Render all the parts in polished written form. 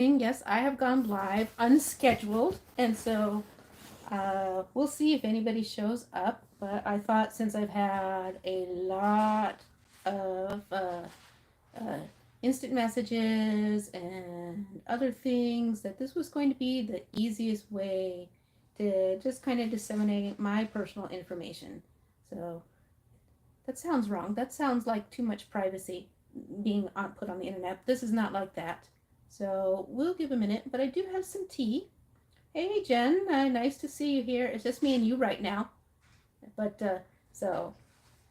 Yes, I have gone live unscheduled, and so we'll see if anybody shows up. But I thought since I've had a lot of uh, instant messages and other things, that this was going to be the easiest way to just kind of disseminate my personal information. So that sounds wrong. That sounds like too much privacy being put on the internet. This is not like that. So we'll give a minute, but I do have some tea. Hey Jen, nice to see you here. It's just me and you right now. But so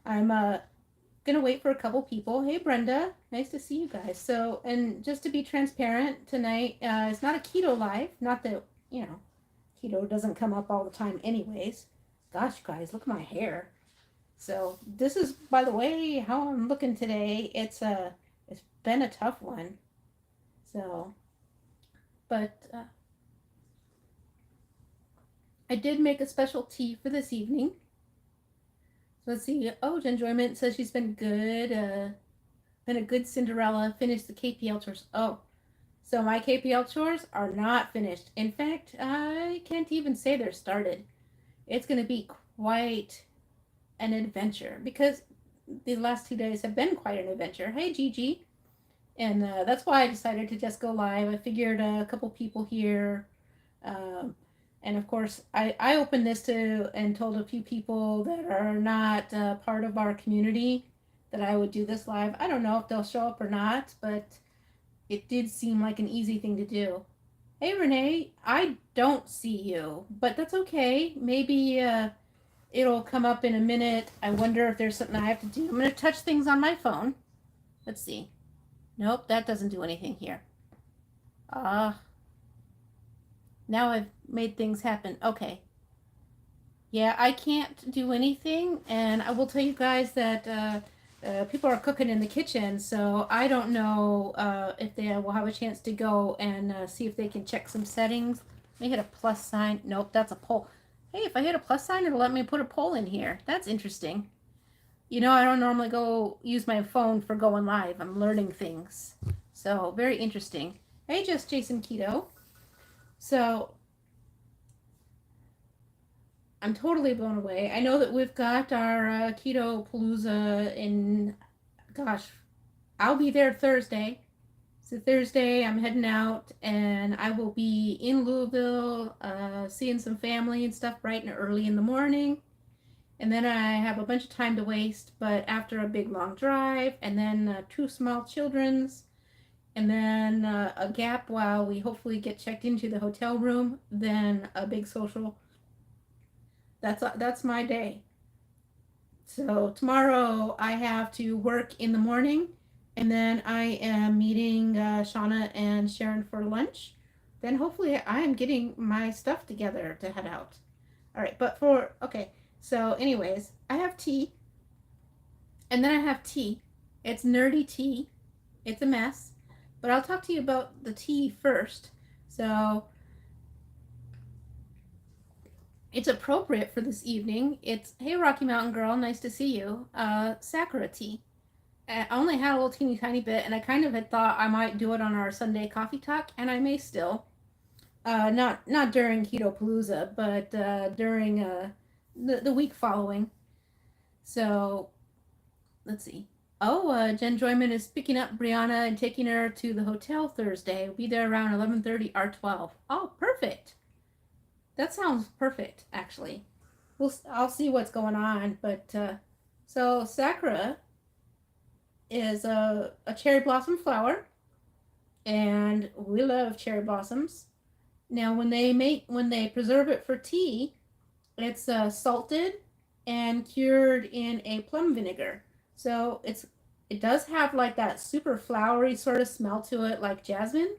I'm gonna wait for a couple people. Hey Brenda, nice to see you guys. So, and just to be transparent, tonight it's not a keto live. Not that, you know, keto doesn't come up all the time anyways. Gosh, guys, look at my hair. So this is, by the way, how I'm looking today. It's been a tough one. So, but I did make a special tea for this evening. So let's see. Oh, Enjoyment says she's been good. Been a good Cinderella. Finished the KPL chores. Oh, so my KPL chores are not finished. In fact, I can't even say they're started. It's going to be quite an adventure because the last 2 days have been quite an adventure. Hey, Gigi. And that's why I decided to just go live. I figured a couple people here. Um, and of course, I opened this to and told a few people that are not part of our community that I would do this live. I don't know if they'll show up or not, but it did seem like an easy thing to do. Hey, Renee, I don't see you, but that's okay. Maybe it'll come up in a minute. I wonder if there's something I have to do. I'm going to touch things on my phone. Let's see. Nope, that doesn't do anything here. Ah, now I've made things happen. Okay. Yeah, I can't do anything, and I will tell you guys that people are cooking in the kitchen, so I don't know if they will have a chance to go and see if they can check some settings. Let me hit a plus sign. Nope, that's a poll. Hey, if I hit a plus sign, it'll let me put a poll in here. That's interesting. You know, I don't normally go use my phone for going live. I'm learning things. So, very interesting. Hey, just Jason Keto. So, I'm totally blown away. I know that we've got our Keto Palooza in, gosh, I'll be there Thursday. So, Thursday, I'm heading out and I will be in Louisville seeing some family and stuff bright and early in the morning. And then I have a bunch of time to waste, but after a big long drive, and then two small children's, and then a gap while we hopefully get checked into the hotel room, then a big social. That's my day. So tomorrow I have to work in the morning, and then I am meeting Shauna and Sharon for lunch. Then hopefully I am getting my stuff together to head out. All right, but for okay. So, anyways, I have tea, and then I have tea. It's nerdy tea. It's a mess, but I'll talk to you about the tea first. So, it's appropriate for this evening. It's hey Rocky Mountain Girl, nice to see you. Sakura tea. I only had a little teeny tiny bit, and I kind of had thought I might do it on our Sunday coffee talk, and I may still. Not during Keto Palooza, but during the week following. So let's see. Oh, Jen Joyman is picking up Brianna and taking her to the hotel Thursday. We'll be there around 11:30 R12. Oh, perfect. That sounds perfect, actually. I'll see what's going on, but so Sakura is a cherry blossom flower, and we love cherry blossoms. Now, when they preserve it for tea, it's salted and cured in a plum vinegar. So it does have like that super flowery sort of smell to it, like jasmine,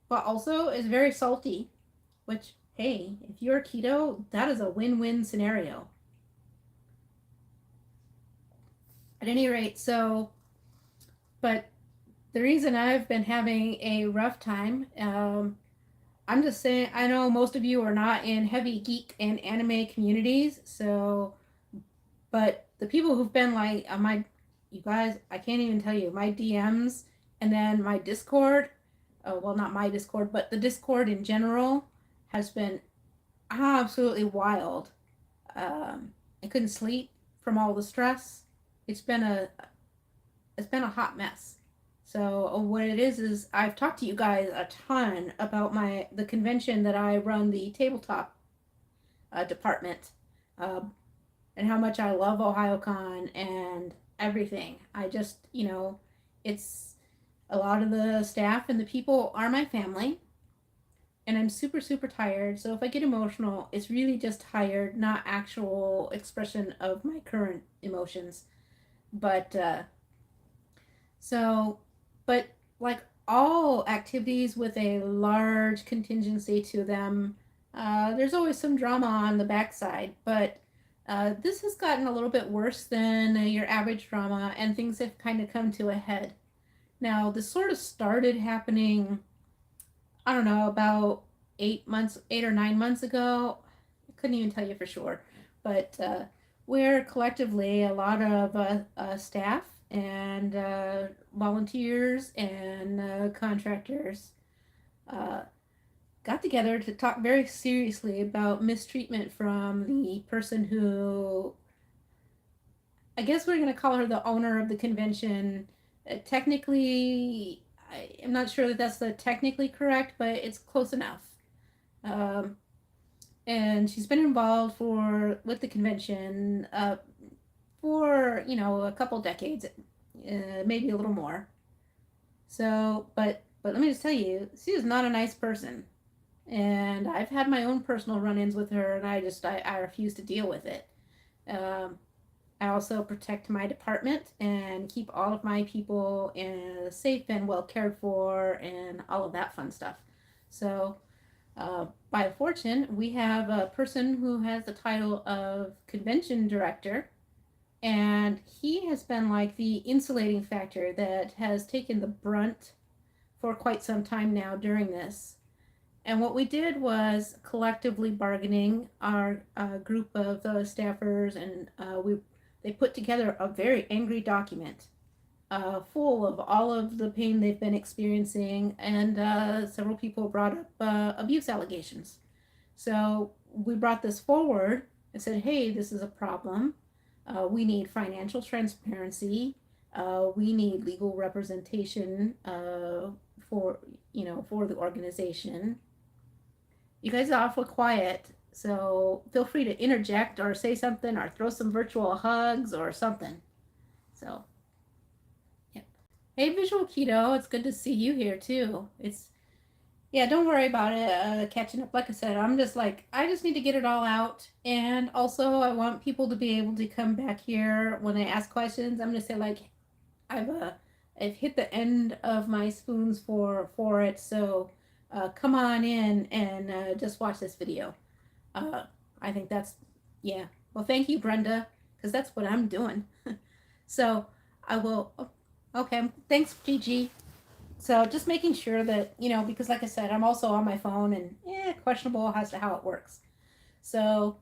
but also is very salty. Which, hey, if you're keto, that is a win-win scenario. At any rate, so, but the reason I've been having a rough time, I'm just saying, I know most of you are not in heavy geek and anime communities, so, but the people who've been like, you guys, I can't even tell you, my DMs and then my Discord, well, not my Discord, but the Discord in general has been absolutely wild. I couldn't sleep from all the stress. It's been a it's been a hot mess. So what it is I've talked to you guys a ton about the convention that I run, the tabletop department, uh, and how much I love Ohayocon and everything. I just, it's a lot of the staff and the people are my family, and I'm super, super tired. So if I get emotional, it's really just tired, not actual expression of my current emotions. But, so, but like all activities with a large contingency to them, there's always some drama on the backside. But this has gotten a little bit worse than your average drama, and things have kind of come to a head. Now, this sort of started happening, I don't know, about 8 or 9 months ago. I couldn't even tell you for sure. But where collectively a lot of staff and volunteers and contractors uh, got together to talk very seriously about mistreatment from the person who, I guess we're going to call her the owner of the convention. Technically, I'm not sure that that's the technically correct, but it's close enough. Um, and she's been involved with the convention for a couple decades, maybe a little more. So, but let me just tell you, she is not a nice person, and I've had my own personal run-ins with her, and I refuse to deal with it. Um, I also protect my department and keep all of my people safe and well cared for and all of that fun stuff. So, by fortune, we have a person who has the title of convention director, and he has been like the insulating factor that has taken the brunt for quite some time now during this. And what we did was collectively bargaining our group of staffers, and they put together a very angry document full of all of the pain they've been experiencing, and several people brought up abuse allegations. So we brought this forward and said, hey, this is a problem. We need financial transparency. We need legal representation for for the organization. You guys are awful quiet, so feel free to interject or say something or throw some virtual hugs or something. So, yeah. Hey, Visual Keto, it's good to see you here too. Yeah, don't worry about it. Catching up, like I said, I just need to get it all out, and also I want people to be able to come back here when I ask questions. I'm gonna say like, I've uh, I've hit the end of my spoons for it, so come on in and just watch this video. Uh, I think yeah. Well, thank you, Brenda, because that's what I'm doing. So I will. Okay, thanks, Gigi. So just making sure that, because like I said, I'm also on my phone and questionable as to how it works. So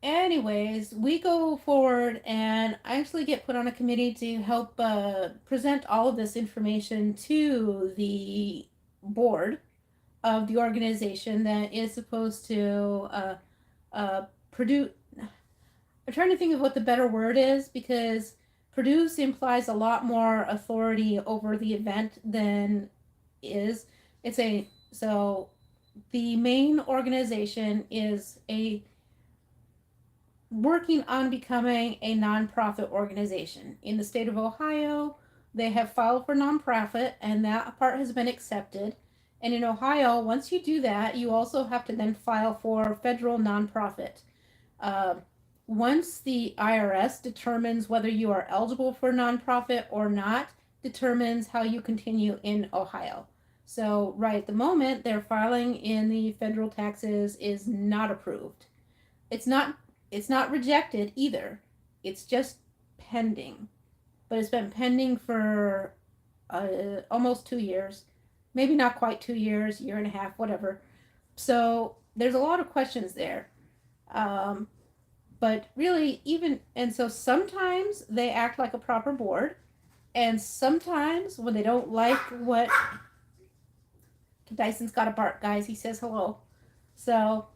anyways, we go forward and I actually get put on a committee to help present all of this information to the board of the organization that is supposed to produce. I'm trying to think of what the better word is, because produce implies a lot more authority over the event than is. So the main organization is working on becoming a nonprofit organization. In the state of Ohio, they have filed for nonprofit, and that part has been accepted. And in Ohio, once you do that, you also have to then file for federal nonprofit. Once the IRS determines whether you are eligible for nonprofit or not, determines how you continue in Ohio. So right at the moment, their filing in the federal taxes is not approved. It's not rejected either. It's just pending. But it's been pending for almost 2 years. Maybe not quite 2 years, year and a half, whatever. So there's a lot of questions there. But really, so sometimes they act like a proper board, and sometimes when they don't like what Dyson's got a bark, guys. He says hello. So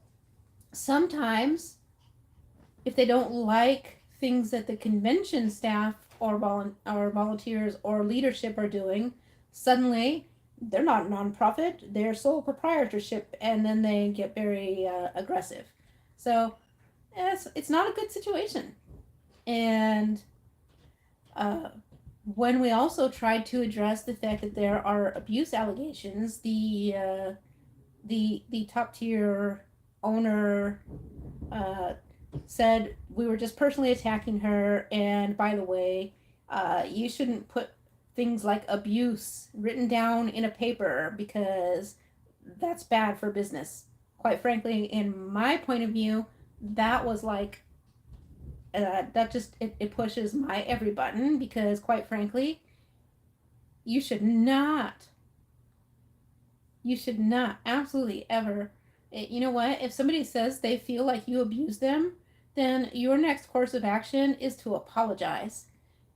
sometimes, if they don't like things that the convention staff or volunteers or leadership are doing, suddenly they're not a nonprofit, they're sole proprietorship, and then they get very aggressive. So it's not a good situation. And uh, when we also tried to address the fact that there are abuse allegations, the top tier owner uh, said we were just personally attacking her, and by the way, you shouldn't put things like abuse written down in a paper because that's bad for business. Quite frankly, in my point of view, that was like that just it pushes my every button because quite frankly, you should not you should not absolutely ever. You know what? If somebody says they feel like you abuse them, then your next course of action is to apologize.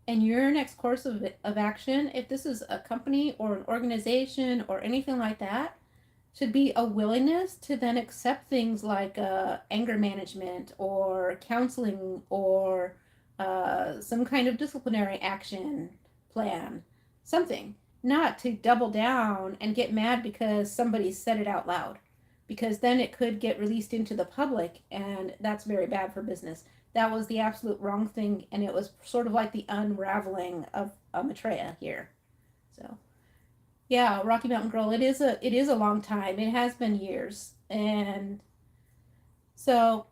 And your next course of action, if this is a company or an organization or anything like that, should be a willingness to then accept things like anger management or counseling or some kind of disciplinary action plan, something. Not to double down and get mad because somebody said it out loud, because then it could get released into the public, and that's very bad for business. That was the absolute wrong thing, and it was sort of like the unraveling of Maitreya here. So yeah, Rocky Mountain Girl. It is a long time. It has been years, and so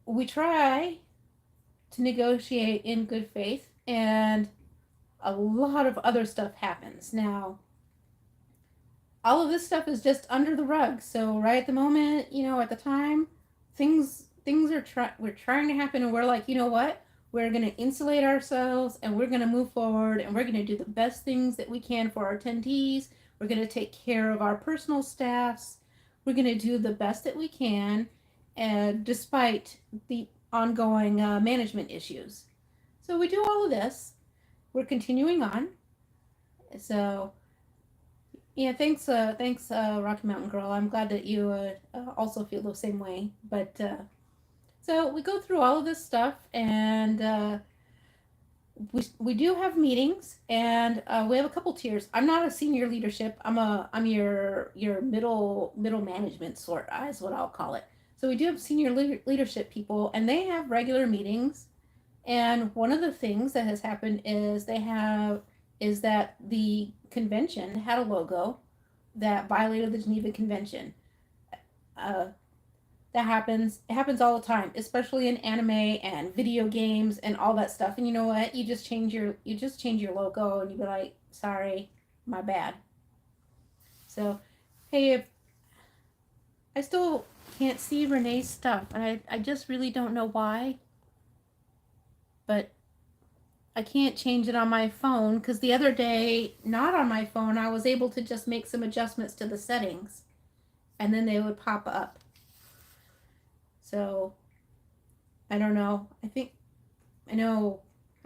we try to negotiate in good faith, and a lot of other stuff happens. Now, all of this stuff is just under the rug. So right at the moment, at the time, we're trying to happen, and we're like, you know what? We're going to insulate ourselves, and we're going to move forward, and we're going to do the best things that we can for our attendees. We're going to take care of our personal staffs. We're going to do the best that we can, and despite the ongoing management issues. So we do all of this. We're continuing on. So yeah, thanks, Rocky Mountain Girl. I'm glad that you also feel the same way. But so we go through all of this stuff, and we do have meetings, and we have a couple tiers. I'm not a senior leadership. I'm your middle management sort is what I'll call it. So we do have senior leadership people, and they have regular meetings. And one of the things that has happened is that the convention had a logo that violated the Geneva Convention. Uh, that happens. It happens all the time, especially in anime and video games and all that stuff. And you know what? You just change your logo, and you be like, sorry, my bad. So, hey, if I still can't see Renee's stuff, and I just really don't know why, but I can't change it on my phone because the other day, not on my phone, I was able to just make some adjustments to the settings, and then they would pop up. So I don't know. I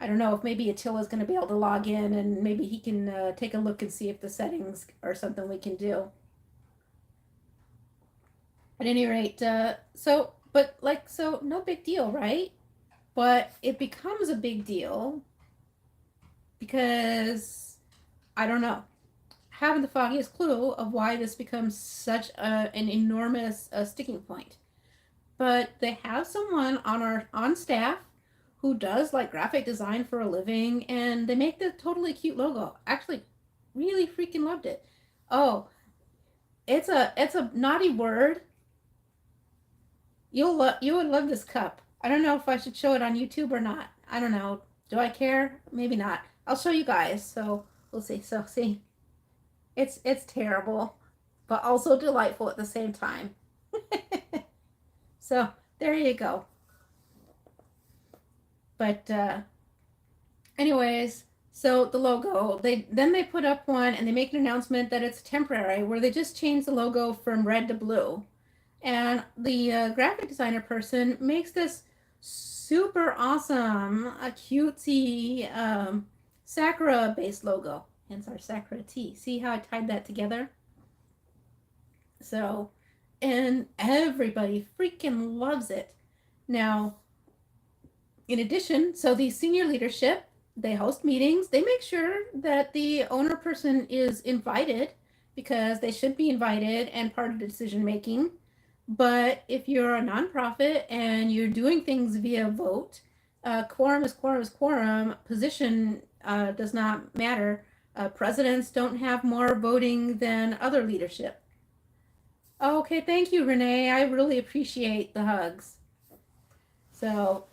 don't know if maybe Attila's going to be able to log in, and maybe he can take a look and see if the settings are something we can do. At any rate, so no big deal, right? But it becomes a big deal because I don't know. Haven't the foggiest clue of why this becomes such an enormous sticking point. But they have someone on staff who does like graphic design for a living, and they make the totally cute logo. Actually, really freaking loved it. Oh, it's a naughty word. You would love this cup. I don't know if I should show it on YouTube or not. I don't know. Do I care? Maybe not. I'll show you guys. So we'll see. So see, it's terrible, but also delightful at the same time. So there you go. But anyways, so the logo, they put up one, and they make an announcement that it's temporary, where they just changed the logo from red to blue. And the graphic designer person makes this super awesome, a cutesy Sakura based logo. Hence our Sakura tea. See how I tied that together? So, and everybody freaking loves it. Now, in addition, so the senior leadership, they host meetings. They make sure that the owner person is invited because they should be invited and part of the decision making. But if you're a nonprofit and you're doing things via vote, quorum is quorum is quorum. Position does not matter. Presidents don't have more voting than other leadership. Okay, thank you, Renee. I really appreciate the hugs. So,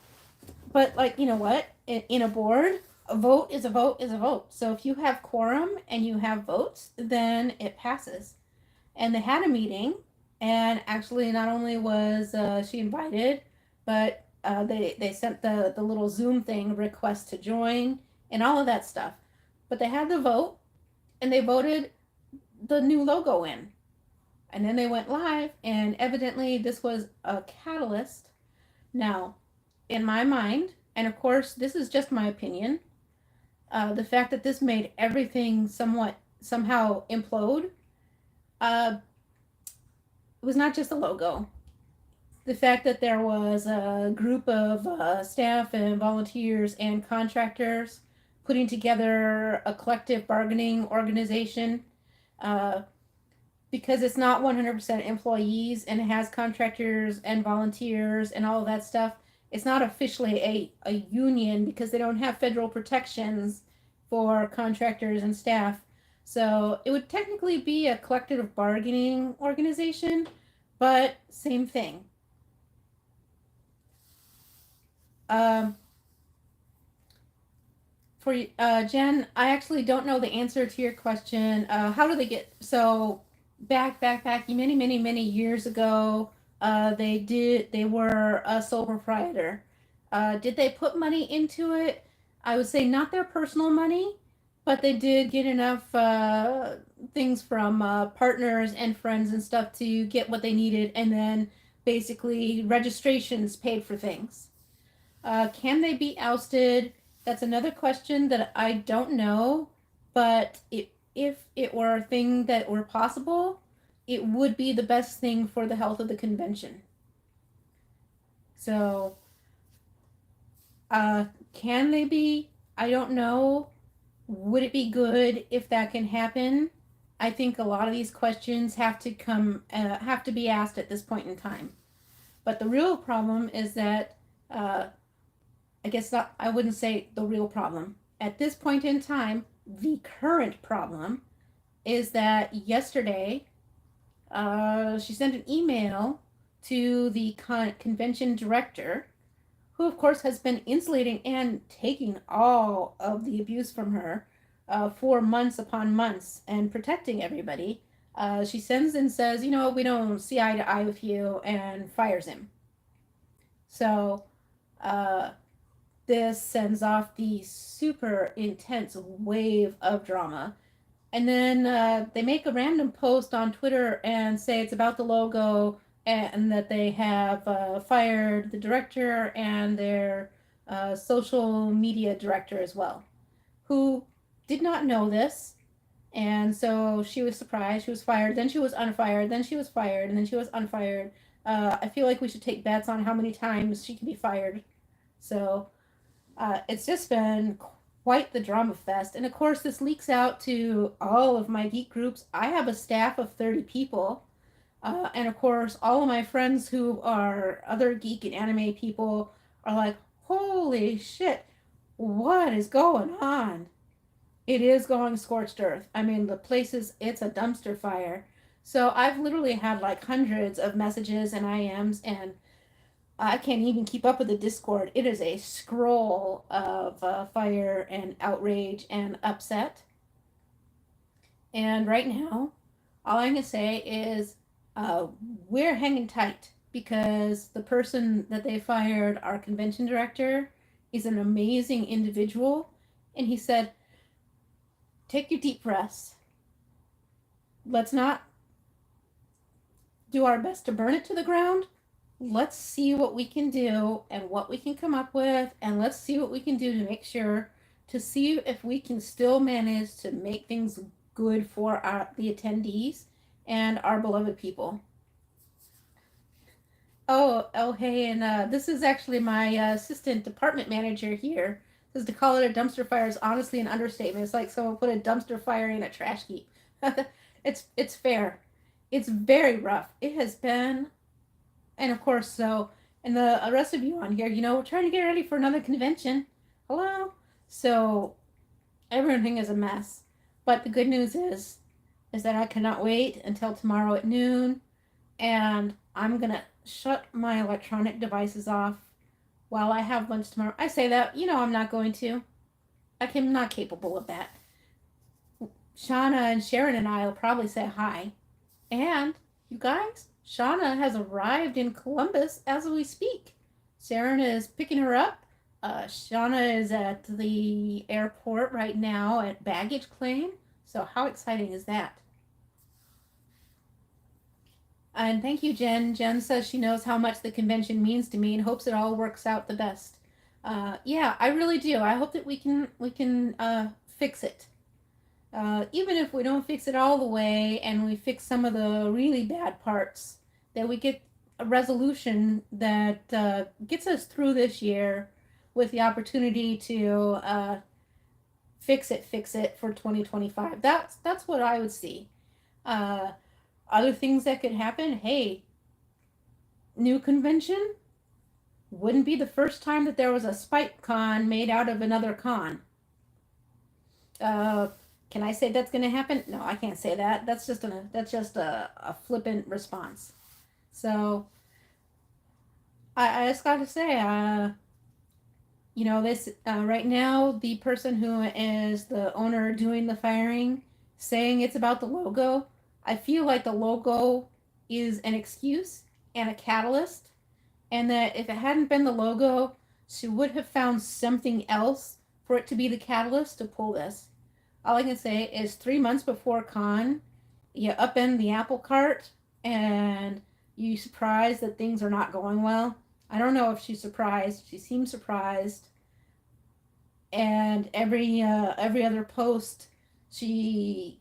but like, you know what? In a board, a vote is a vote is a vote. So if you have quorum and you have votes, then it passes. And they had a meeting, and actually, not only was she invited, but they sent the little Zoom thing request to join and all of that stuff. But they had the vote, and they voted the new logo in. And then they went live, and evidently, this was a catalyst. Now, in my mind, and of course, this is just my opinion, the fact that this made everything somehow implode was not just the logo. The fact that there was a group of staff and volunteers and contractors putting together a collective bargaining organization, uh, because it's not 100% employees and it has contractors and volunteers and all of that stuff. It's not officially a union because they don't have federal protections for contractors and staff. So it would technically be a collective bargaining organization, but same thing. Um, for Jen, I actually don't know the answer to your question. How do they get so back many years ago? They were a sole proprietor. Did they put money into it? I would say not their personal money, but they did get enough things from partners and friends and stuff to get what they needed, and then basically registrations paid for things. Can they be ousted? That's another question that I don't know, but if it were a thing that were possible, it would be the best thing for the health of the convention. So, can they be? I don't know. Would it be good if that can happen? I think a lot of these questions have to be asked at this point in time. But the real problem is that I guess not, I wouldn't say the real problem. At this point in time, the current problem is that yesterday she sent an email to the convention director, who of course has been insulating and taking all of the abuse from her for months upon months and protecting everybody. She sends and says, we don't see eye to eye with you, and fires him. So this sends off the super intense wave of drama. And then they make a random post on Twitter and say it's about the logo and that they have fired the director and their social media director as well, who did not know this. And so she was surprised. She was fired. Then she was unfired. Then she was fired. And then she was unfired. I feel like we should take bets on how many times she can be fired. So it's just been quite the drama fest. And of course, this leaks out to all of my geek groups. I have a staff of 30 people. And of course, all of my friends who are other geek and anime people are like, holy shit, what is going on? It is going scorched earth. I mean, it's a dumpster fire. So I've literally had like hundreds of messages and IMs, and I can't even keep up with the Discord. It is a scroll of fire and outrage and upset. And right now, all I can say is we're hanging tight because the person that they fired, our convention director, is an amazing individual. And he said, take your deep breaths. Let's not do our best to burn it to the ground. Let's see what we can do and what we can come up with, and let's see what we can do to make sure to see if we can still manage to make things good for the attendees and our beloved people. Oh, hey, and this is actually my assistant department manager here. Says to call it a dumpster fire is honestly an understatement. It's like someone put a dumpster fire in a trash heap. It's fair. It's very rough. It has been, and of course, and the rest of you on here, we're trying to get ready for another convention. Hello. So everything is a mess. But the good news is that I cannot wait until tomorrow at noon, and I'm gonna shut my electronic devices off while I have lunch tomorrow. I say that, I'm not going to. I'm not capable of that. Shauna and Sharon and I will probably say hi. And you guys, Shauna has arrived in Columbus as we speak. Sharon is picking her up. Shauna is at the airport right now at baggage claim. So how exciting is that? And thank you, Jen. Jen says she knows how much the convention means to me and hopes it all works out the best. Yeah, I really do. I hope that we can fix it. Even if we don't fix it all the way and we fix some of the really bad parts, that we get a resolution that gets us through this year with the opportunity to fix it for 2025. That's what I would see. Uh, Other things that could happen, hey, new convention wouldn't be the first time that there was a spike con made out of another con. Uh, can I say that's going to happen? No, I can't say that. That's just a flippant response. So I just got to say, this right now, the person who is the owner doing the firing, saying it's about the logo. I feel like the logo is an excuse and a catalyst, and that if it hadn't been the logo, she would have found something else for it to be the catalyst to pull this. All I can say is 3 months before con, you upend the apple cart and you surprised that things are not going well. I don't know if she's surprised. She seems surprised. And every other post, she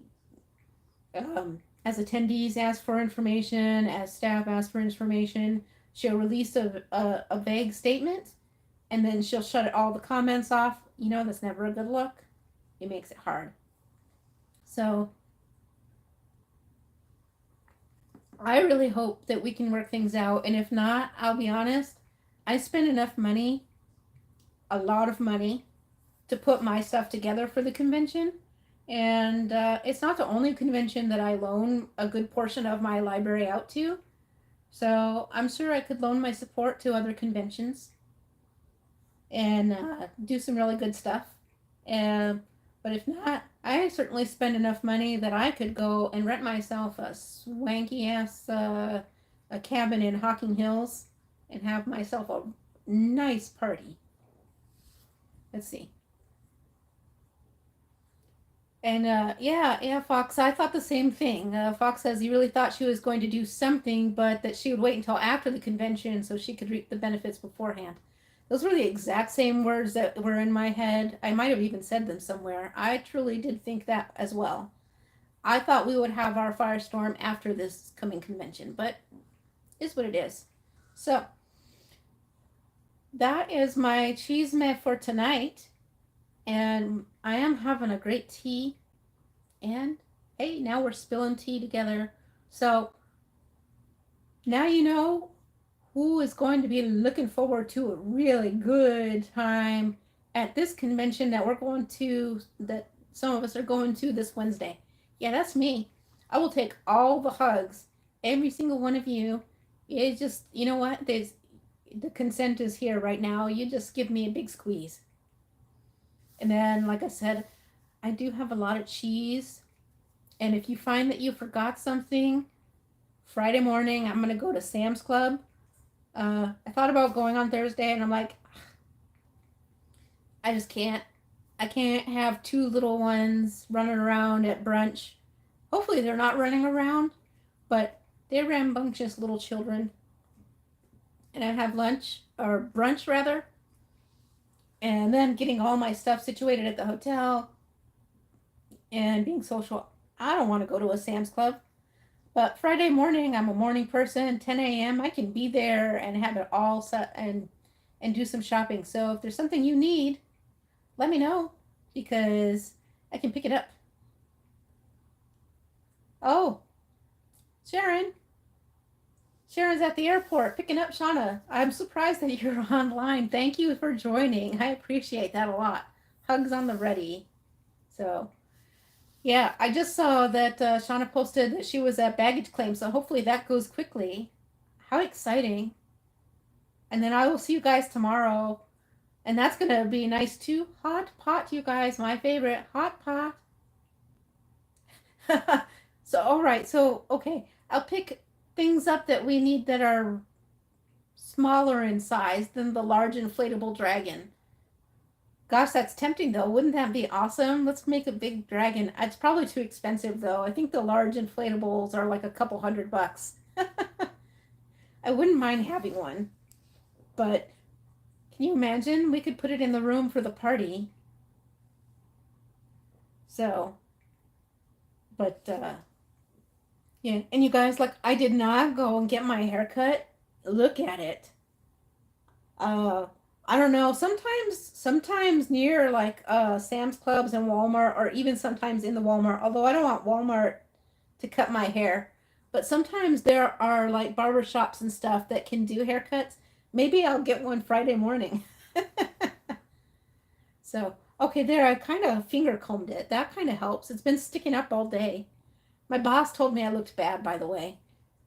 as attendees ask for information, as staff ask for information, she'll release a vague statement, and then she'll shut all the comments off. That's never a good look. It makes it hard. So I really hope that we can work things out. And if not, I'll be honest, I spend enough money, a lot of money, to put my stuff together for the convention. And it's not the only convention that I loan a good portion of my library out to. So I'm sure I could loan my support to other conventions and do some really good stuff. But if not, I certainly spend enough money that I could go and rent myself a swanky ass a cabin in Hocking Hills and have myself a nice party. Let's see. And yeah, Fox, I thought the same thing. Fox says he really thought she was going to do something, but that she would wait until after the convention so she could reap the benefits beforehand. Those were the exact same words that were in my head. I might have even said them somewhere. I truly did think that as well. I thought we would have our firestorm after this coming convention, but it's what it is. So that is my chisme for tonight. And I am having a great tea. And hey, now we're spilling tea together. So now you know who is going to be looking forward to a really good time at this convention that we're going to, that some of us are going to this Wednesday. Yeah, that's me. I will take all the hugs, every single one of you. It's just, you know what? The consent is here right now. You just give me a big squeeze. And then, like I said, I do have a lot of cheese. And if you find that you forgot something, Friday morning, I'm going to go to Sam's Club. I thought about going on Thursday, and I'm like, I just can't. I can't have two little ones running around at brunch. Hopefully they're not running around, but they're rambunctious little children. And I have lunch, or brunch rather, and then getting all my stuff situated at the hotel and being social. I don't want to go to a Sam's Club, But Friday morning, I'm a morning person. 10 a.m. I can be there and have it all set and do some shopping. So if there's something you need, let me know because I can pick it up. Oh, Sharon. Sharon's at the airport picking up Shauna. I'm surprised that you're online. Thank you for joining. I appreciate that a lot. Hugs on the ready. So, yeah, I just saw that Shauna posted that she was at baggage claim, so hopefully that goes quickly. How exciting. And then I will see you guys tomorrow. And that's going to be nice too. Hot pot, you guys. My favorite. Hot pot. So, all right. So, okay. I'll pick things up that we need that are smaller in size than the large inflatable dragon. Gosh, that's tempting though. Wouldn't that be awesome? Let's make a big dragon. It's probably too expensive though. I think the large inflatables are like a couple $100. I wouldn't mind having one. But can you imagine? We could put it in the room for the party. So, but yeah, and you guys, like, I did not go and get my hair cut. Look at it. Uh, I don't know. Sometimes near like Sam's Clubs and Walmart, or even sometimes in the Walmart. Although I don't want Walmart to cut my hair, but sometimes there are like barber shops and stuff that can do haircuts. Maybe I'll get one Friday morning. So, okay, there, I kind of finger combed it. That kind of helps. It's been sticking up all day. My boss told me I looked bad, by the way.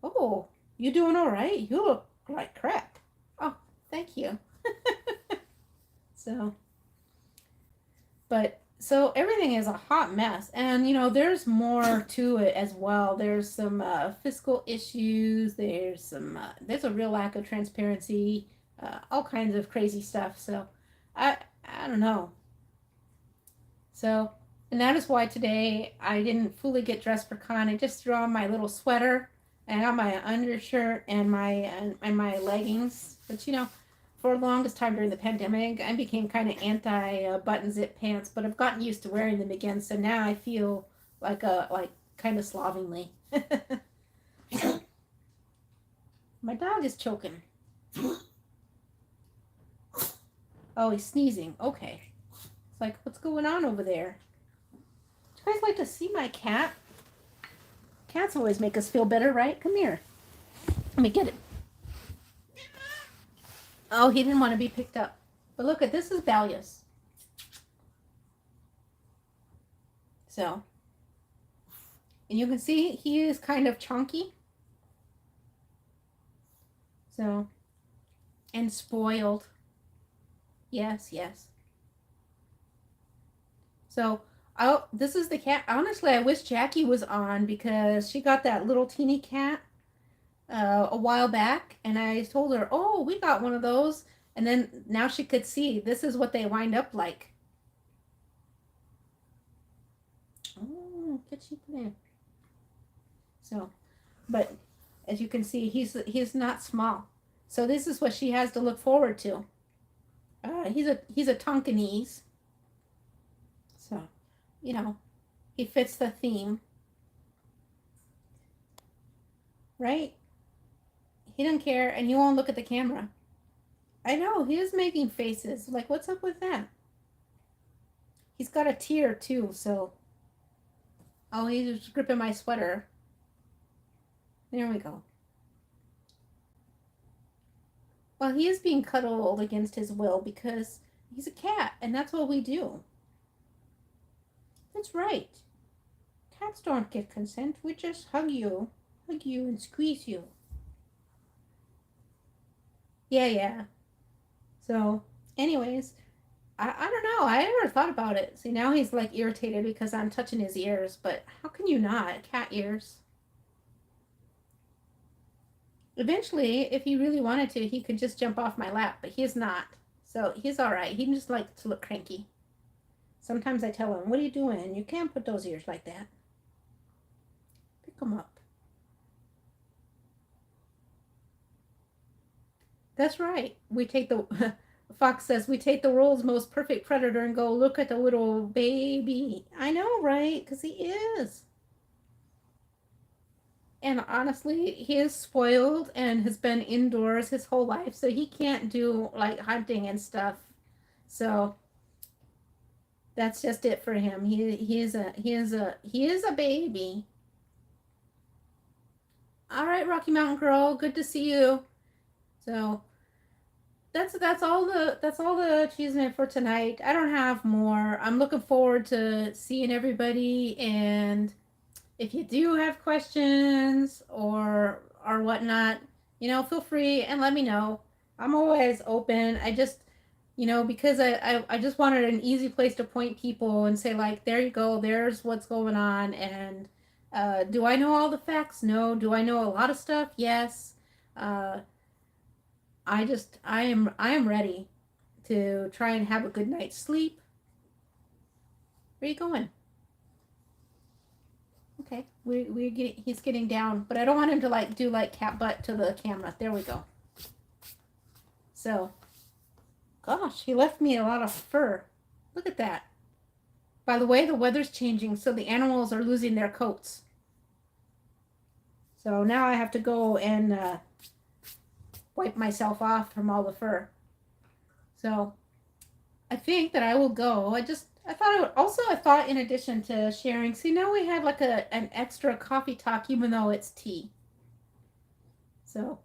Oh, you doing all right? You look like crap. Oh, thank you. So, but so everything is a hot mess. And, there's more to it as well. There's some fiscal issues. There's a real lack of transparency, all kinds of crazy stuff. So, I don't know. So, and that is why today I didn't fully get dressed for con. I just threw on my little sweater and I got my undershirt and my leggings. But for the longest time during the pandemic, I became kind of anti button zip pants, but I've gotten used to wearing them again. So now I feel like kind of slovenly. My dog is choking. Oh, he's sneezing. Okay. It's like, what's going on over there? Do you guys like to see my cat? Cats always make us feel better, right? Come here. Let me get it. Oh, he didn't want to be picked up. But look at this is Balius. So, and you can see he is kind of chunky. So, and spoiled. Yes, yes. So, oh, this is the cat. Honestly, I wish Jackie was on because she got that little teeny cat a while back, and I told her, "Oh, we got one of those," and then now she could see this is what they wind up like. Oh, get you there. So, but as you can see, he's not small. So this is what she has to look forward to. He's a Tonkinese. So, he fits the theme, right? He doesn't care, and he won't look at the camera. I know, he is making faces. Like, what's up with that? He's got a tear, too, so... Oh, he's just gripping my sweater. There we go. Well, he is being cuddled against his will because he's a cat, and that's what we do. That's right. Cats don't get consent. We just hug you and squeeze you. Yeah. So, anyways, I don't know. I never thought about it. See, now he's like irritated because I'm touching his ears, but how can you not? Cat ears. Eventually, if he really wanted to, he could just jump off my lap, but he's not. So he's all right. He just likes to look cranky. Sometimes I tell him, "What are you doing? You can't put those ears like that. Pick them up." That's right. We take the Fox says we take the world's most perfect predator and go look at the little baby. I know, right? Because he is. And honestly, he is spoiled and has been indoors his whole life, so he can't do like hunting and stuff. So that's just it for him. He is a baby. All right, Rocky Mountain Girl, good to see you. So that's all the achievement for tonight. I don't have more. I'm looking forward to seeing everybody, and if you do have questions or whatnot, feel free and let me know. I'm always open. I just because I just wanted an easy place to point people and say, like, there you go, there's what's going on. And do I know all the facts? No. Do I know a lot of stuff? Yes. uh, I am ready to try and have a good night's sleep. Where are you going? Okay, he's getting down, but I don't want him to like do like cat butt to the camera. There we go. So, gosh, he left me a lot of fur. Look at that. By the way, the weather's changing, so the animals are losing their coats. So now I have to go and wipe myself off from all the fur. So I think that I will go. I thought in addition to sharing, see, now we had like an extra coffee talk, even though it's tea. So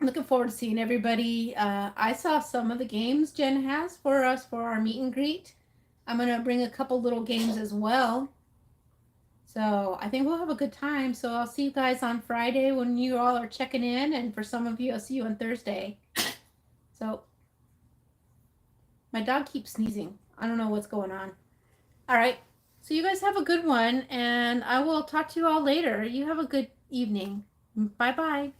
I'm looking forward to seeing everybody. I saw some of the games Jen has for us for our meet and greet. I'm going to bring a couple little games as well. So I think we'll have a good time. So I'll see you guys on Friday when you all are checking in. And for some of you, I'll see you on Thursday. So my dog keeps sneezing. I don't know what's going on. All right. So you guys have a good one. And I will talk to you all later. You have a good evening. Bye-bye.